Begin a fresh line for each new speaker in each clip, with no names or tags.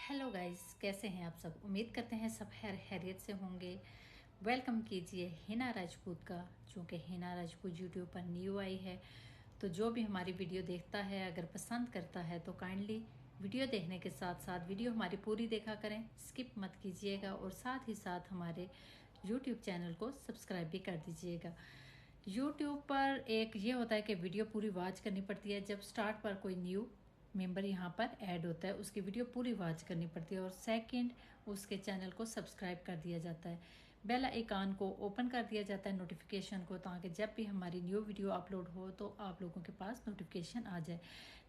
Hello guys, कैसे हैं आप सब। उम्मीद करते हैं सब खैरियत से होंगे। वेलकम कीजिए हिना राजपूत का। चूँकि हिना राजपूत यूट्यूब पर न्यू आई है, तो जो भी हमारी वीडियो देखता है, अगर पसंद करता है तो काइंडली वीडियो देखने के साथ साथ वीडियो हमारी पूरी देखा करें, स्किप मत कीजिएगा और साथ ही साथ हमारे यूट्यूब चैनल को सब्सक्राइब भी कर दीजिएगा। यूट्यूब पर एक ये होता है कि वीडियो पूरी वॉच करनी पड़ती है। जब स्टार्ट पर कोई न्यू मेंबर यहाँ पर ऐड होता है, उसकी वीडियो पूरी वॉच करनी पड़ती है और सेकंड उसके चैनल को सब्सक्राइब कर दिया जाता है। बेल आइकन को ओपन कर दिया जाता है नोटिफिकेशन को, ताकि जब भी हमारी न्यू वीडियो अपलोड हो तो आप लोगों के पास नोटिफिकेशन आ जाए।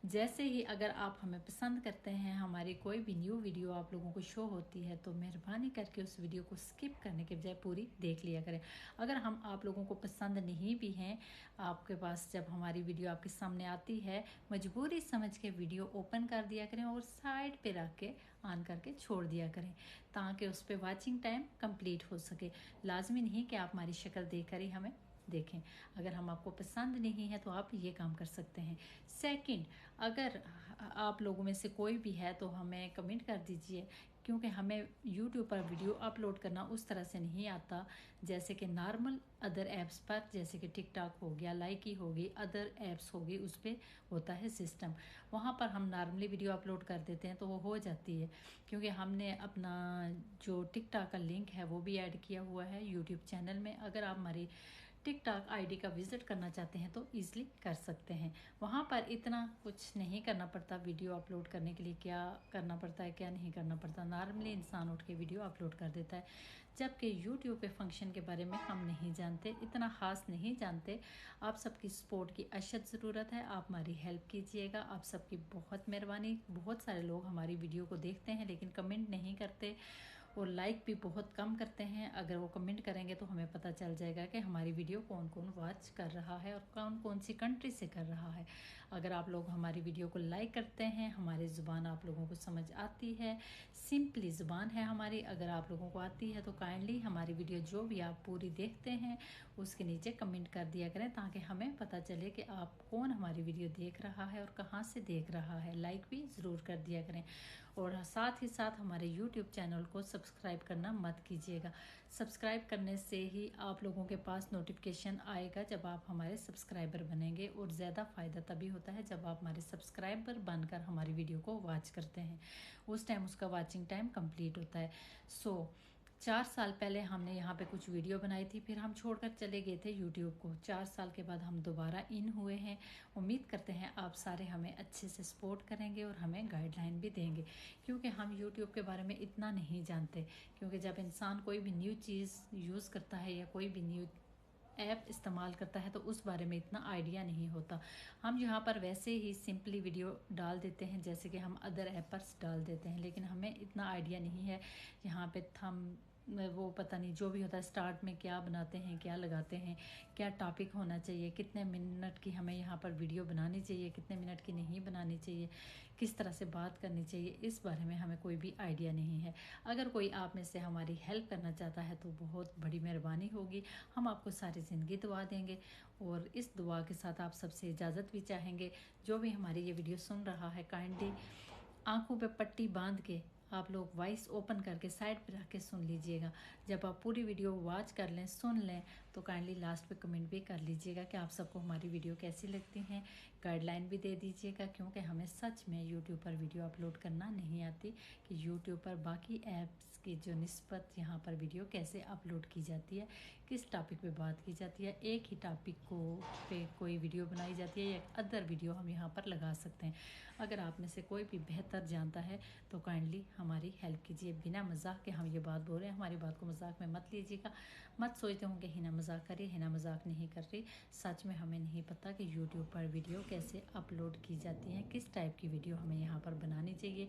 जैसे ही अगर आप हमें पसंद करते हैं, हमारी कोई भी न्यू वीडियो आप लोगों को शो होती है, तो मेहरबानी करके उस वीडियो को स्किप करने के बजाय पूरी देख लिया करें। अगर हम आप लोगों को पसंद नहीं भी हैं, आपके पास जब हमारी वीडियो आपके सामने आती है, मजबूरी समझ के वीडियो ओपन कर दिया करें और साइड पे रख के ऑन करके छोड़ दिया करें, ताकि उस पर वॉचिंग टाइम कंप्लीट हो सके। लाजमी नहीं कि आप हमारी शक्ल देखकर ही हमें देखें। अगर हम आपको पसंद नहीं है तो आप ये काम कर सकते हैं। सेकंड, अगर आप लोगों में से कोई भी है तो हमें कमेंट कर दीजिए, क्योंकि हमें यूट्यूब पर वीडियो अपलोड करना उस तरह से नहीं आता जैसे कि नॉर्मल अदर ऐप्स पर, जैसे कि टिकटॉक हो गया, लाइकी हो गई, अदर ऐप्स हो गई, उस पर होता है सिस्टम। वहाँ पर हम नॉर्मली वीडियो अपलोड कर देते हैं तो वो हो जाती है, क्योंकि हमने अपना जो टिकटॉक का लिंक है वो भी ऐड किया हुआ है यूट्यूब चैनल में। अगर आप हमारी टिकटॉक आईडी का विजिट करना चाहते हैं तो ईजिली कर सकते हैं। वहाँ पर इतना कुछ नहीं करना पड़ता वीडियो अपलोड करने के लिए। क्या करना पड़ता है, क्या नहीं करना पड़ता, नॉर्मली इंसान उठ के वीडियो अपलोड कर देता है। जबकि यूट्यूब पे फंक्शन के बारे में हम नहीं जानते, इतना ख़ास नहीं जानते। आप सबकी सपोर्ट की अशद ज़रूरत है, आप हमारी हेल्प कीजिएगा। आप सबकी बहुत मेहरबानी। बहुत सारे लोग हमारी वीडियो को देखते हैं लेकिन कमेंट नहीं करते और लाइक भी बहुत कम करते हैं। अगर वो कमेंट करेंगे तो हमें पता चल जाएगा कि हमारी वीडियो कौन कौन वॉच कर रहा है और कौन कौन सी कंट्री से कर रहा है। अगर आप लोग हमारी वीडियो को लाइक करते हैं, हमारी ज़ुबान आप लोगों को समझ आती है, सिंपली ज़ुबान है हमारी, अगर आप लोगों को आती है तो काइंडली हमारी वीडियो जो भी आप पूरी देखते हैं उसके नीचे कमेंट कर दिया करें, ताकि हमें पता चले कि आप कौन हमारी वीडियो देख रहा है और कहाँ से देख रहा है। लाइक भी ज़रूर कर दिया करें और साथ ही साथ हमारे यूट्यूब चैनल को सब्सक्राइब करना मत कीजिएगा। सब्सक्राइब करने से ही आप लोगों के पास नोटिफिकेशन आएगा जब आप हमारे सब्सक्राइबर बनेंगे, और ज़्यादा फ़ायदा तभी होता है जब आप हमारे सब्सक्राइबर बनकर हमारी वीडियो को वॉच करते हैं। उस टाइम उसका वॉचिंग टाइम कंप्लीट होता है। 4 साल पहले हमने यहाँ पे कुछ वीडियो बनाई थी, फिर हम छोड़कर चले गए थे यूट्यूब को। 4 साल के बाद हम दोबारा इन हुए हैं। उम्मीद करते हैं आप सारे हमें अच्छे से सपोर्ट करेंगे और हमें गाइडलाइन भी देंगे, क्योंकि हम यूट्यूब के बारे में इतना नहीं जानते। क्योंकि जब इंसान कोई भी न्यू चीज़ यूज़ करता है या कोई भी न्यू ऐप इस्तेमाल करता है तो उस बारे में इतना आइडिया नहीं होता। हम यहाँ पर वैसे ही सिंपली वीडियो डाल देते हैं जैसे कि हम अदर ऐप पर डाल देते हैं, लेकिन हमें इतना आइडिया नहीं है। यहाँ पे थम वो पता नहीं जो भी होता है, स्टार्ट में क्या बनाते हैं, क्या लगाते हैं, क्या टॉपिक होना चाहिए, कितने मिनट की हमें यहाँ पर वीडियो बनानी चाहिए, कितने मिनट की नहीं बनानी चाहिए, किस तरह से बात करनी चाहिए, इस बारे में हमें कोई भी आइडिया नहीं है। अगर कोई आप में से हमारी हेल्प करना चाहता है तो बहुत बड़ी मेहरबानी होगी। हम आपको सारी ज़िंदगी दुआ देंगे और इस दुआ के साथ आप सबसे इजाज़त भी चाहेंगे। जो भी हमारी ये वीडियो सुन रहा है, काइंडली आंखों पे पट्टी बांध के आप लोग वॉइस ओपन करके साइड पे रख के सुन लीजिएगा। जब आप पूरी वीडियो वॉच कर लें, सुन लें, तो काइंडली लास्ट पे कमेंट भी कर लीजिएगा कि आप सबको हमारी वीडियो कैसी लगती हैं। गाइडलाइन भी दे दीजिएगा, क्योंकि हमें सच में यूट्यूब पर वीडियो अपलोड करना नहीं आती कि यूट्यूब पर बाकी ऐप्स की जो निस्बत यहाँ पर वीडियो कैसे अपलोड की जाती है, किस टॉपिक पे बात की जाती है, एक ही टॉपिक को पे कोई वीडियो बनाई जाती है या अदर वीडियो हम यहाँ पर लगा सकते हैं। अगर आप में से कोई भी बेहतर जानता है तो काइंडली हमारी हेल्प कीजिए। बिना मजाक के हम ये बात बोल रहे हैं, हमारी बात को मजाक में मत लीजिएगा। मत सोचते होंगे हिना मजाक कर रही, हिना मजाक नहीं कर रही। सच में हमें नहीं पता कि यूट्यूब पर वीडियो कैसे अपलोड की जाती है, किस टाइप की वीडियो हमें यहाँ पर बनानी चाहिए,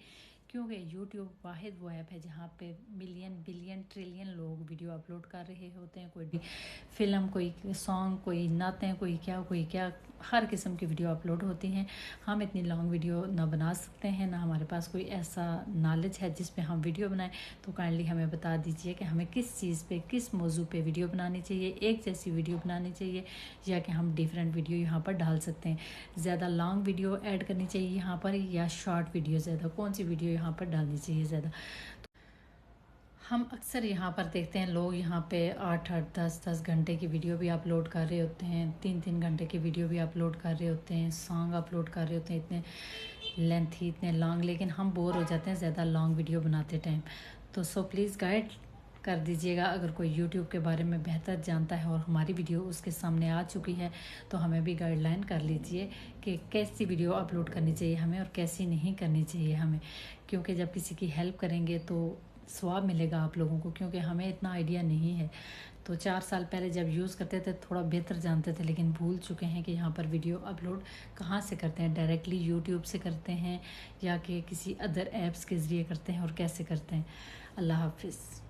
क्योंकि यूट्यूब वाहिद वो ऐप है जहाँ पे मिलियन बिलियन ट्रिलियन लोग वीडियो अपलोड कर रहे होते हैं। कोई भी फिल्म, कोई सॉन्ग, कोई नातें, कोई क्या, हर किस्म की वीडियो अपलोड होती हैं। हम इतनी लॉन्ग वीडियो ना बना सकते हैं, ना हमारे पास कोई ऐसा नॉलेज है जिस पे हम वीडियो बनाएं। तो काइंडली हमें बता दीजिए कि हमें किस चीज़ पे, किस मौजू पे वीडियो बनानी चाहिए, एक जैसी वीडियो बनानी चाहिए या कि हम डिफरेंट वीडियो यहाँ पर डाल सकते हैं। ज़्यादा लॉन्ग वीडियो ऐड करनी चाहिए यहाँ पर या शॉर्ट वीडियो, ज़्यादा कौन सी वीडियो यहाँ पर डालनी चाहिए ज़्यादा। हम अक्सर यहाँ पर देखते हैं लोग यहाँ पे 8-8 10-10 घंटे की वीडियो भी अपलोड कर रहे होते हैं, 3-3 घंटे की वीडियो भी अपलोड कर रहे होते हैं, सॉन्ग अपलोड कर रहे होते हैं इतने लेंथी, इतने लॉन्ग, लेकिन हम बोर हो जाते हैं ज़्यादा लॉन्ग वीडियो बनाते टाइम। तो सो प्लीज़ गाइड कर दीजिएगा, अगर कोई यूट्यूब के बारे में बेहतर जानता है और हमारी वीडियो उसके सामने आ चुकी है तो हमें भी गाइडलाइन कर लीजिए कि कैसी वीडियो अपलोड करनी चाहिए हमें और कैसी नहीं करनी चाहिए हमें, क्योंकि जब किसी की हेल्प करेंगे तो स्वाब मिलेगा आप लोगों को, क्योंकि हमें इतना आइडिया नहीं है। तो 4 साल पहले जब यूज़ करते थे थोड़ा बेहतर जानते थे, लेकिन भूल चुके हैं कि यहाँ पर वीडियो अपलोड कहाँ से करते हैं, डायरेक्टली यूट्यूब से करते हैं या कि किसी अदर ऐप्स के ज़रिए करते हैं और कैसे करते हैं। अल्लाह हाफिज़।